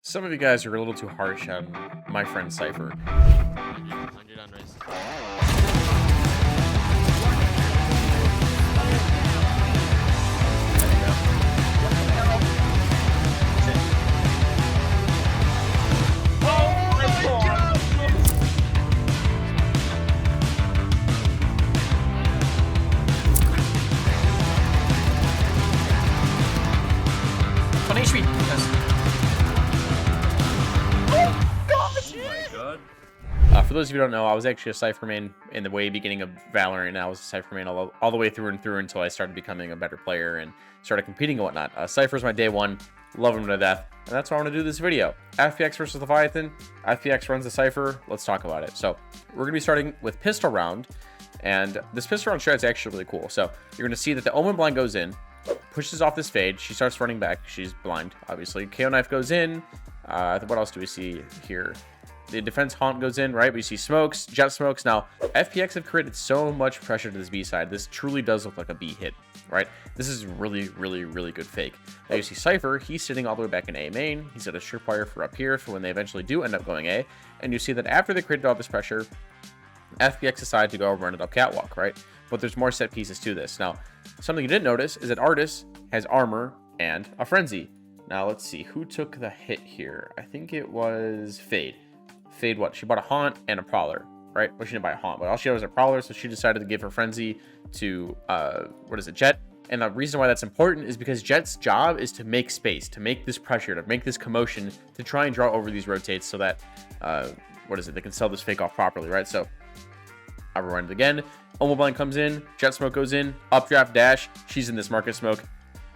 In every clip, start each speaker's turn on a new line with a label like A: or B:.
A: Some of you guys are a little too harsh on my friend Cypher.
B: 100 on race.
C: On HP. Yes.
A: For those of you who don't know, I was actually a Cypher main in the way beginning of Valorant, and I was a Cypher main all the way through and through until I started becoming a better player and started competing and whatnot. Cypher's my day one, love him to death, and that's why I want to do this video. FPX versus Leviathan. FPX runs the Cypher. Let's talk about it. So we're going to be starting with pistol round, and this pistol round strat is actually really cool. So you're going to see that the Omen blind goes in, pushes off this fade. She starts running back. She's blind, obviously. KO knife goes in. What else do we see here? The defense haunt goes in, right? We see smokes, jet smokes. Now, FPX have created so much pressure to this B side. This truly does look like a B hit, right? This is really, really, really good fake. Now you see Cypher, he's sitting all the way back in A main. He's got a surefire for up here for when they eventually do end up going A. And you see that after they created all this pressure, FPX decided to go run it up catwalk, right? But there's more set pieces to this. Now, something you didn't notice is that Artis has armor and a frenzy. Now, let's see. Who took the hit here? I think it was Fade. Fade what? She bought a haunt and a prowler, right? Well, she didn't buy a haunt, but all she had was a prowler, so she decided to give her frenzy to, what is it, Jet? And the reason why that's important is because Jet's job is to make space, to make this pressure, to make this commotion, to try and draw over these rotates so that, what is it, they can sell this fake off properly, right? So, I'll rewind it again. Omo blind comes in, Jet smoke goes in, updraft dash, she's in this market smoke,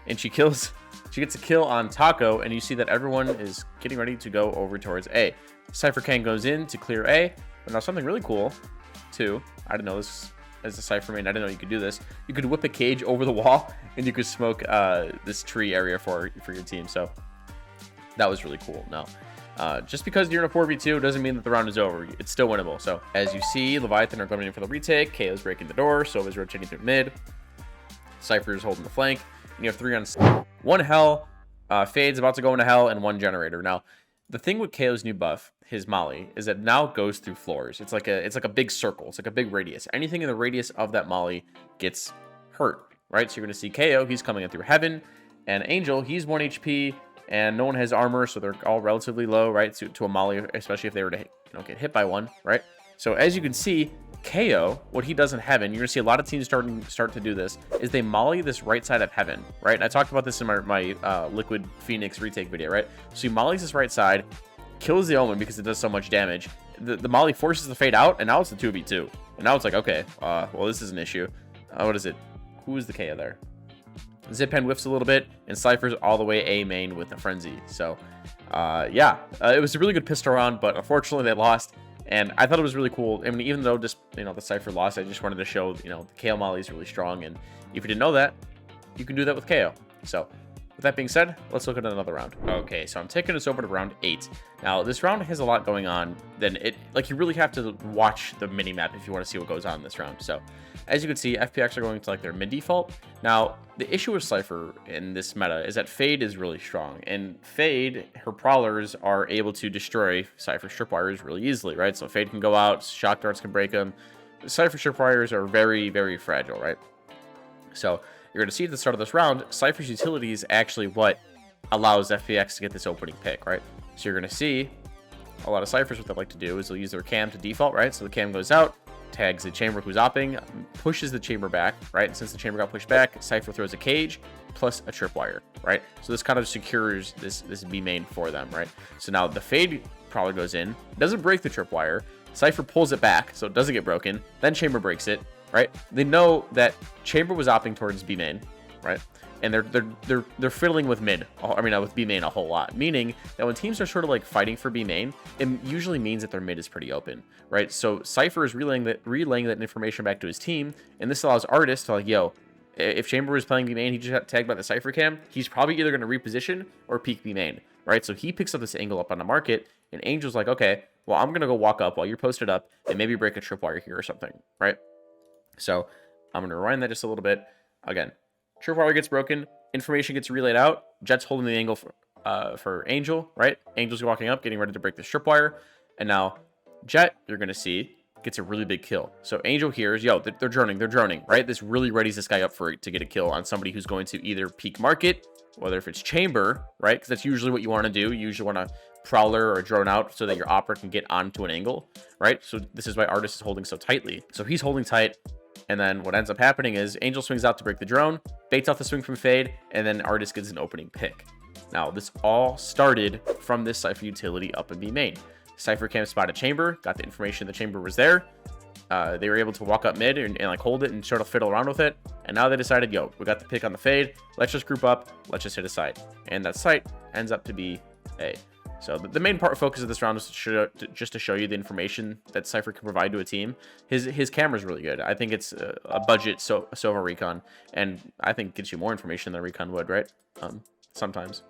A: and she kills, she gets a kill on Taco, and you see that everyone is getting ready to go over towards A. Cypher Kang goes in to clear A, but now something really cool, too. I didn't know this as a Cypher main. I didn't know you could do this. You could whip a cage over the wall, and you could smoke this tree area for your team. So that was really cool. Now, just because you're in a 4v2 doesn't mean that the round is over. It's still winnable. So as you see, Leviathan are coming in for the retake. KO's breaking the door. Sova's rotating through mid. Cypher's holding the flank. And you have 3 on 1 hell. Fade's about to go into hell, and 1 generator. Now, the thing with KO's new buff, his molly, is that now goes through floors. It's like a big circle. It's like a big radius. Anything in the radius of that molly gets hurt, right? So you're going to see KO, he's coming in through heaven, and Angel, he's 1 HP, and no one has armor, so they're all relatively low, right? To a molly, especially if they were to get hit by one, right? So as you can see, KO, what he does in heaven, you're gonna see a lot of teams start to do this, is they molly this right side of heaven, right? And I talked about this in my Liquid Phoenix retake video, right? So he mollies this right side, kills the Omen because it does so much damage. The molly forces the fade out, and now it's a 2v2. And now it's like, okay, well, this is an issue. What is it? Who is the KO there? Zip Pen whiffs a little bit, and Cypher's all the way A main with a frenzy. So, yeah, it was a really good pistol round, but unfortunately they lost. And I thought it was really cool. I mean, even though just, the Cypher lost, I just wanted to show, the KO molly is really strong. And if you didn't know that, you can do that with KO. So, with that being said, let's look at another round. Okay, so I'm taking us over to round 8. Now, this round has a lot going on. You really have to watch the mini-map if you want to see what goes on in this round. So, as you can see, FPX are going to their mid default. Now, the issue with Cypher in this meta is that Fade is really strong. And Fade, her prowlers are able to destroy Cypher tripwires really easily, right? So Fade can go out, shock darts can break them. Cypher tripwires are very, very fragile, right? So you're going to see at the start of this round, Cypher's utility is actually what allows FPX to get this opening pick, right? So you're going to see a lot of Cyphers, what they like to do is they'll use their cam to default, right? So the cam goes out, tags the chamber who's opping, pushes the chamber back, right? And since the chamber got pushed back, Cypher throws a cage plus a tripwire, right? So this kind of secures this B main for them, right? So now the Fade probably goes in, doesn't break the tripwire, Cypher pulls it back so it doesn't get broken, then chamber breaks it, right? They know that chamber was opping towards B main, right? And they're fiddling with mid, with B main a whole lot, meaning that when teams are sort of like fighting for B main, it usually means that their mid is pretty open, right? So Cypher is relaying that information back to his team, and this allows Artis to yo, if Chamber was playing B main, he just got tagged by the Cypher cam, he's probably either going to reposition or peek B main, right? So he picks up this angle up on the market, and Angel's like, okay, well, I'm going to go walk up while you're posted up and maybe break a tripwire here or something, right? So I'm going to rewind that just a little bit. Again, tripwire gets broken, information gets relayed out, Jet's holding the angle for Angel, right? Angel's walking up, getting ready to break the tripwire. And now Jet, you're going to see, gets a really big kill. So Angel hears, yo, they're droning, right? This really readies this guy up for to get a kill on somebody who's going to either peek market, whether if it's chamber, right? Because that's usually what you want to do. You usually want to prowler or drone out so that your opera can get onto an angle, right? So this is why Artist is holding so tightly. So he's holding tight. And then what ends up happening is Angel swings out to break the drone, baits off the swing from Fade, and then Artist gets an opening pick. Now, this all started from this Cypher utility up in B main. Cypher cam spotted chamber, got the information the chamber was there. They were able to walk up mid and like hold it and sort of fiddle around with it. And now they decided, yo, we got the pick on the Fade. Let's just group up. Let's just hit a site. And that site ends up to be A. So the main focus of this round is just to show you the information that Cypher can provide to a team. His camera's really good. I think it's a budget Sova recon, and I think gets you more information than a recon would, right? Sometimes.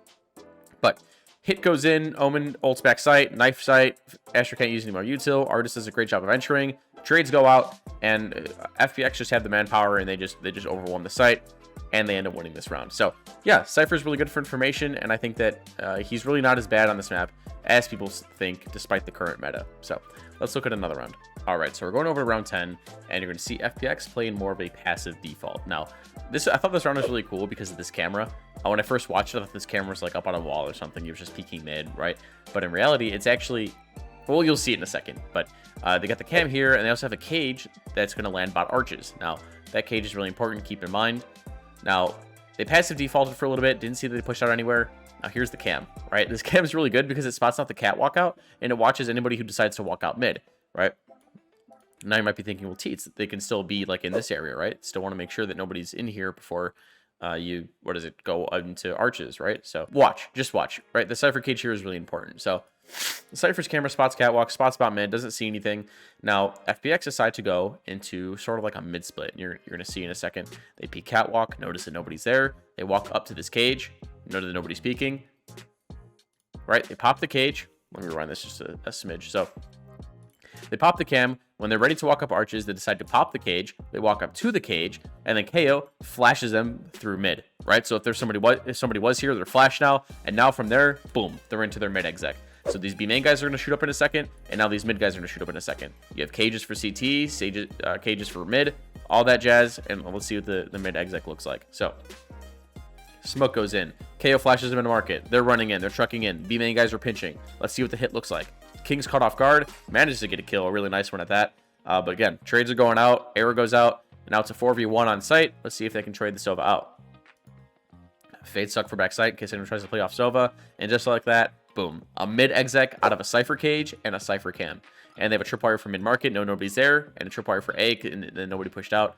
A: But hit goes in, Omen ults back sight, knife sight, Asher can't use any more util, Artist does a great job of entering, trades go out, and FPX just have the manpower and they just overwhelm the site, and they end up winning this round. So yeah, Cypher's really good for information, and I think that he's really not as bad on this map as people think, despite the current meta. So let's look at another round. All right, so we're going over to round 10, and you're going to see FPX playing more of a passive default. Now, I thought this round was really cool because of this camera. When I first watched it, I thought this camera was like up on a wall or something. He was just peeking mid, right? But in reality, it's actually, well, you'll see it in a second. But they got the cam here, and they also have a cage that's going to land bot arches. Now, that cage is really important. Keep in mind. Now, they passive defaulted for a little bit. Didn't see that they pushed out anywhere. Now, here's the cam, right? This cam is really good because it spots out the catwalk out, and it watches anybody who decides to walk out mid, right? Now you might be thinking, well, Teets, they can still be like in this area, right? Still want to make sure that nobody's in here before go into arches, right? So just watch, right? The Cypher cage here is really important. So the Cypher's camera spots catwalk, spots bot mid, doesn't see anything. Now FPX decide to go into sort of like a mid split. You're going to see in a second. They peek catwalk, notice that nobody's there. They walk up to this cage, notice that nobody's peeking, right? They pop the cage. Let me rewind this just a smidge. So they pop the cam. When they're ready to walk up arches, they decide to pop the cage. They walk up to the cage, and then KO flashes them through mid, right? So if somebody was here, they're flashed now, and now from there, boom, they're into their mid exec. So these B main guys are going to shoot up in a second, and now these mid guys are going to shoot up in a second. You have cages for CT, cages for mid, all that jazz, and let's see what the mid exec looks like. So smoke goes in. KO flashes them into market. They're running in. They're trucking in. B main guys are pinching. Let's see what the hit looks like. King's caught off guard, manages to get a kill, a really nice one at that. But again, trades are going out, arrow goes out, and now it's a 4v1 on site. Let's see if they can trade the Sova out. Fade suck for backside in case anyone tries to play off Sova, and just like that, boom, a mid exec out of a Cypher cage and a Cypher cam. And they have a tripwire for mid market, nobody's there, and a tripwire for A, and then nobody pushed out.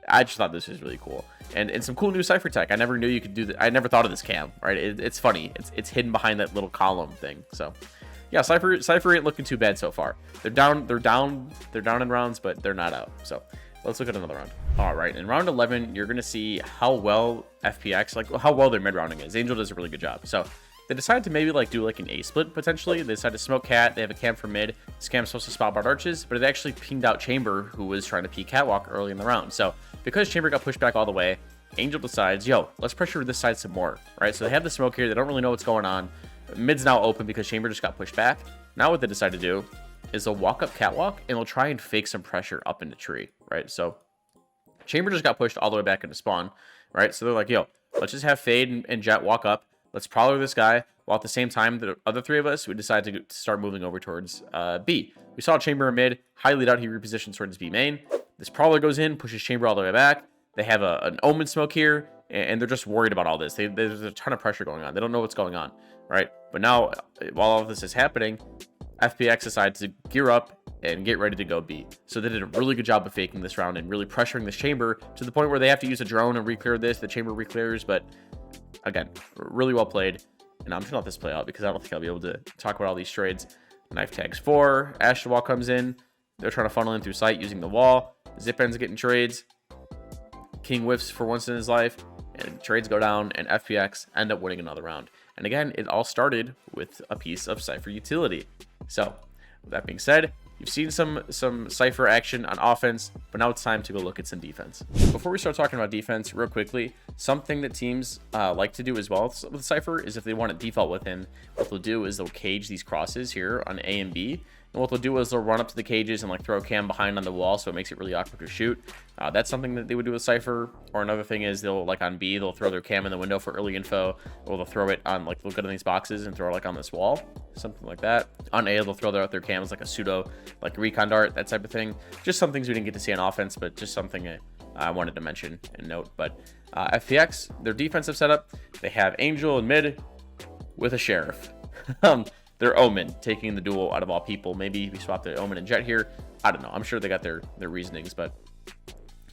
A: I just thought this was really cool, and some cool new Cypher tech. I never knew you could do that. I never thought of this cam, right? It's funny. It's hidden behind that little column thing. So yeah, Cypher ain't looking too bad so far. They're down in rounds, but they're not out. So let's look at another round. All right, in round 11, you're gonna see how well FPX, like how well their mid rounding is. Angel does a really good job. So they decided to maybe like do like an A split potentially. They decided to smoke cat. They have a cam for mid. This cam's supposed to spot bot arches, but it actually pinged out Chamber, who was trying to peek catwalk early in the round. So because Chamber got pushed back all the way, Angel decides, yo, let's pressure this side some more, right? So they have the smoke here. They don't really know what's going on. Mid's now open because Chamber just got pushed back. Now what they decide to do is they'll walk up catwalk and they'll try and fake some pressure up into tree, right? So Chamber just got pushed all the way back into spawn, right? So they're like, yo, let's just have Fade and Jet walk up. Let's prowler this guy, while at the same time, the other three of us, we decided to start moving over towards B. We saw Chamber in mid, high lead out, he repositions towards B main. This prowler goes in, pushes Chamber all the way back. They have an Omen smoke here, and they're just worried about all this. There's a ton of pressure going on. They don't know what's going on, right? But now, while all of this is happening, FPX decides to gear up and get ready to go B. So they did a really good job of faking this round and really pressuring this Chamber to the point where they have to use a drone and re-clear this. The Chamber re-clears, but again, really well played. And I'm just gonna let this play out because I don't think I'll be able to talk about all these trades. Knife tags 4. Ash wall comes in. They're trying to funnel in through sight using the wall. Zip ends getting trades. King whiffs for once in his life. And trades go down, and FPX end up winning another round. And again, it all started with a piece of Cypher utility. So, with that being said, You've seen some Cypher action on offense, but now it's time to go look at some defense. Before we start talking about defense, real quickly, something that teams like to do as well with Cypher is if they want to default with him, what they'll do is they'll cage these crosses here on A and B. And what they'll do is they'll run up to the cages and like throw a cam behind on the wall, so it makes it really awkward to shoot. That's something that they would do with Cypher. Or another thing is they'll, like on B, they'll throw their cam in the window for early info, or they'll throw it on, like, they'll go to these boxes and throw it like on this wall, something like that. On A, they'll throw their cams like a pseudo, like recon dart, that type of thing. Just some things we didn't get to see on offense, but just something I wanted to mention and note. But FPX, their defensive setup, they have Angel in mid with a Sheriff. They're Omen, taking the duel out of all people. Maybe we swap the Omen and Jet here. I don't know. I'm sure they got their reasonings, but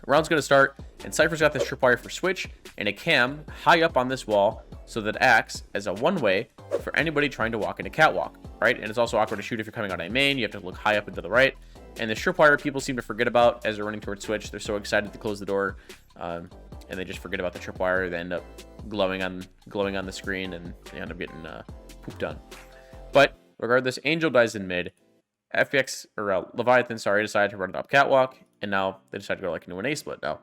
A: round's going to start, and Cypher's got this tripwire for switch and a cam high up on this wall, so that it acts as a one-way for anybody trying to walk into catwalk, right? And it's also awkward to shoot if you're coming out A main. You have to look high up and to the right. And the tripwire people seem to forget about as they're running towards switch. They're so excited to close the door, and they just forget about the tripwire. They end up glowing on the screen, and they end up getting pooped on. But regardless, Angel dies in mid. FPX, or Leviathan, sorry, decided to run it up catwalk, and now they decide to go like into an A split. Now,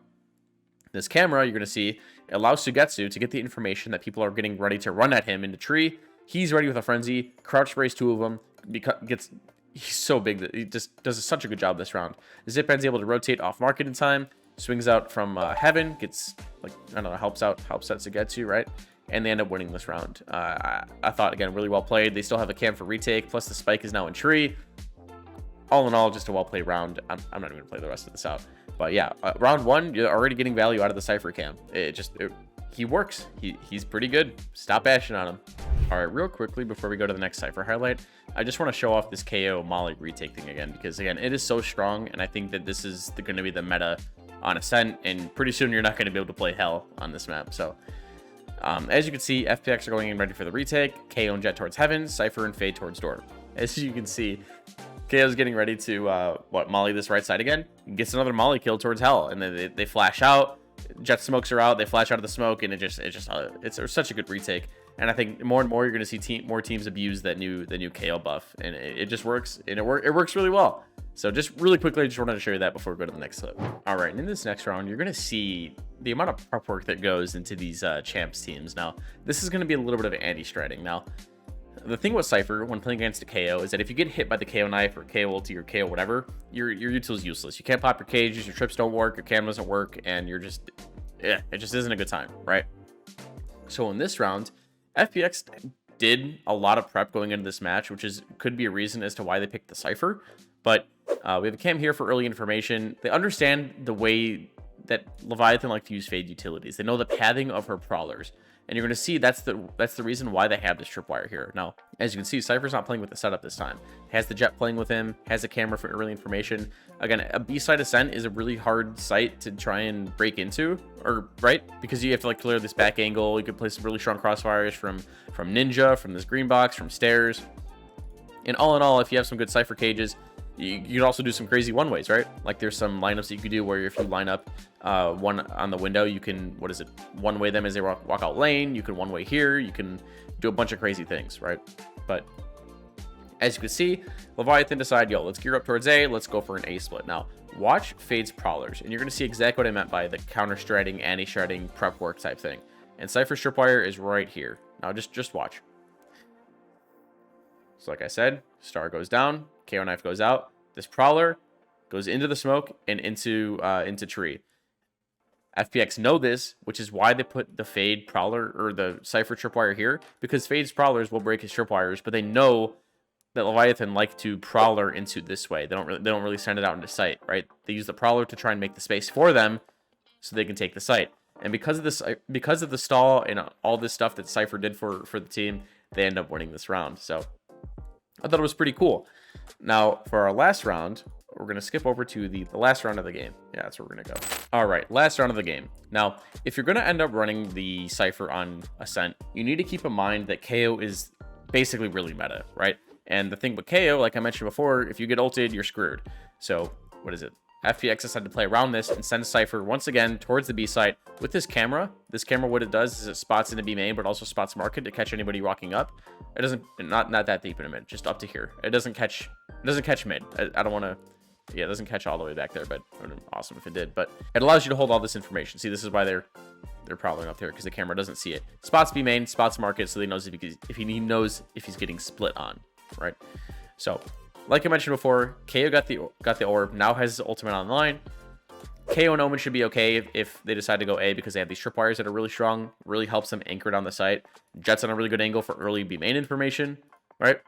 A: this camera, you're going to see, it allows Sugetsu to get the information that people are getting ready to run at him into tree. He's ready with a frenzy, crouch sprays two of them, he's so big that he just does such a good job this round. Zippen's able to rotate off market in time, swings out from heaven, gets, like, I don't know, helps out Sugetsu, right? And they end up winning this round. I thought, again, really well played. They still have a cam for retake, plus the spike is now in tree. All in all, just a well-played round. I'm not even going to play the rest of this out. But yeah, round one, you're already getting value out of the Cypher cam. He works. He's pretty good. Stop bashing on him. All right, real quickly, before we go to the next Cypher highlight, I just want to show off this KO Molly retake thing again, because, again, it is so strong, and I think that this is going to be the meta on Ascent, and pretty soon you're not going to be able to play Hell on this map. So as you can see, FPX are going in ready for the retake. KO and Jet towards Heaven, Cypher and Fade towards Door. As you can see, KO's getting ready to Molly this right side again. Gets another Molly kill towards Hell, and then they flash out. Jet smokes her out. They flash out of the smoke, and it's such a good retake. And I think more and more you're going to see more teams abuse that new KO buff, and it just works, and it works really well. So just really quickly, I just wanted to show you that before we go to the next clip. All right, and in this next round, you're going to see the amount of prep work that goes into these champs teams. Now, this is going to be a little bit of anti-stratting. Now, the thing with Cypher when playing against a KO is that if you get hit by the KO knife or KO ulti or KO whatever, your util is useless. You can't pop your cages, your trips don't work, your cam doesn't work, and you're just, it just isn't a good time, right? So in this round, FPX did a lot of prep going into this match, which could be a reason as to why they picked the Cypher. But we have a cam here for early information. They understand the way that Leviathan like to use Fade utilities. They know the pathing of her prowlers. And you're going to see that's the reason why they have this tripwire here. Now, as you can see, Cypher's not playing with the setup this time. Has the Jet playing with him, has a camera for early information. Again, a B-side Ascent is a really hard site to try and break into, or right? Because you have to like clear this back angle. You could play some really strong crossfires from Ninja, from this green box, from stairs. And all in all, if you have some good Cypher cages, you can also do some crazy one-ways, right? Like there's some lineups that you could do where if you line up one on the window, you can, one-way them as they walk out lane. You can one-way here. You can do a bunch of crazy things, right? But as you can see, Leviathan decide, yo, let's gear up towards A. Let's go for an A split. Now, watch Fade's Prowlers, and you're going to see exactly what I meant by the counter-stratting, anti-stratting, prep work type thing. And Cypher's tripwire is right here. Now, just watch. So like I said, star goes down, KO knife goes out. This Prowler goes into the smoke and into tree. FPX know this, which is why they put the Fade Prowler or the Cypher tripwire here, because Fade's Prowlers will break his tripwires, but they know that Leviathan like to Prowler into this way. They don't really send it out into sight, right? They use the Prowler to try and make the space for them so they can take the site. And because of the stall and all this stuff that Cypher did for the team, they end up winning this round. So I thought it was pretty cool. Now, for our last round, we're going to skip over to the last round of the game. Yeah, that's where we're going to go. All right, last round of the game. Now, if you're going to end up running the Cypher on Ascent, you need to keep in mind that KO is basically really meta, right? And the thing with KO, like I mentioned before, if you get ulted, you're screwed. So, what is it? FPX decided to play around this and send Cypher once again towards the B site with this camera. This camera, what it does is it spots into B main, but also spots market to catch anybody walking up. It doesn't, not that deep in mid, just up to here. It doesn't catch mid. I don't want to, yeah, it doesn't catch all the way back there, but awesome if it did. But it allows you to hold all this information. See, this is why they're prowling up there, because the camera doesn't see it. Spots B main, spots market, so he knows if he's getting split on, right? So, like I mentioned before, KO got the orb, now has his ultimate online. KO and Omen should be okay if they decide to go A, because they have these tripwires that are really strong, really helps them anchor down the site. Jet's on a really good angle for early B main information, right?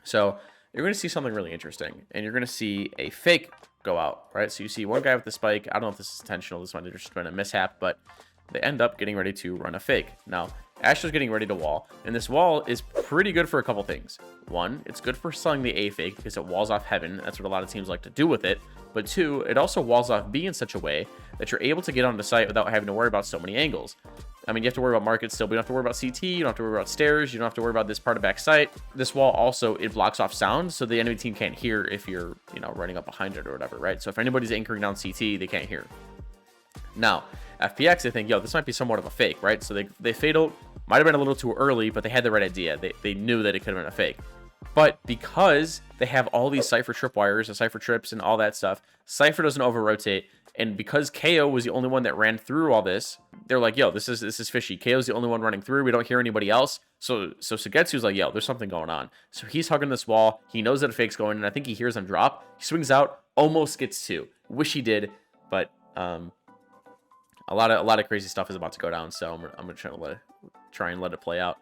A: So you're going to see something really interesting, and you're going to see a fake go out, right? So you see one guy with the spike. I don't know if this is intentional. This might have just been a mishap, but they end up getting ready to run a fake. Now, Astro's getting ready to wall, and this wall is pretty good for a couple things. One, it's good for selling the A fake because it walls off heaven. That's what a lot of teams like to do with it. But two, it also walls off B in such a way that you're able to get onto site without having to worry about so many angles. I mean, you have to worry about market still, but you don't have to worry about CT, you don't have to worry about stairs, you don't have to worry about this part of back site. This wall also, it blocks off sound, so the enemy team can't hear if you're, you know, running up behind it or whatever, right? So if anybody's anchoring down CT, they can't hear. Now, FPX, they think, yo, this might be somewhat of a fake, right? So they fatal, might have been a little too early, but they had the right idea. They knew that it could have been a fake. But because they have all these Cypher tripwires and Cypher trips and all that stuff, Cypher doesn't over-rotate. And because KO was the only one that ran through all this, they're like, yo, this is fishy. KO's the only one running through. We don't hear anybody else. So Sugetsu's like, yo, there's something going on. So he's hugging this wall. He knows that a fake's going, and I think he hears him drop. He swings out, almost gets two. Wish he did, but a lot of crazy stuff is about to go down. So I'm gonna try and let it play out.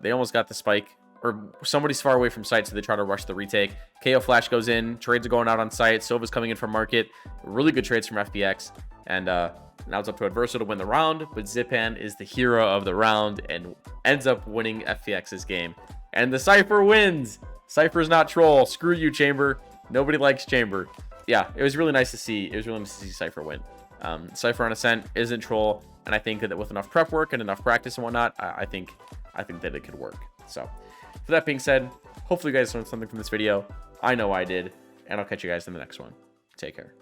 A: They almost got the spike, or somebody's far away from site, so they try to rush the retake. KO flash goes in, trades are going out on site, Silva's coming in from market. Really good trades from FPX, and now it's up to Adverso to win the round, but Zipan is the hero of the round and ends up winning FPX's game. And the Cypher wins! Cypher's not troll. Screw you, Chamber. Nobody likes Chamber. Yeah, it was really nice to see. It was really nice to see Cypher win. Cypher on Ascent isn't troll, and I think that with enough prep work and enough practice and whatnot, I think that it could work. So, for that being said, hopefully you guys learned something from this video. I know I did, and I'll catch you guys in the next one. Take care.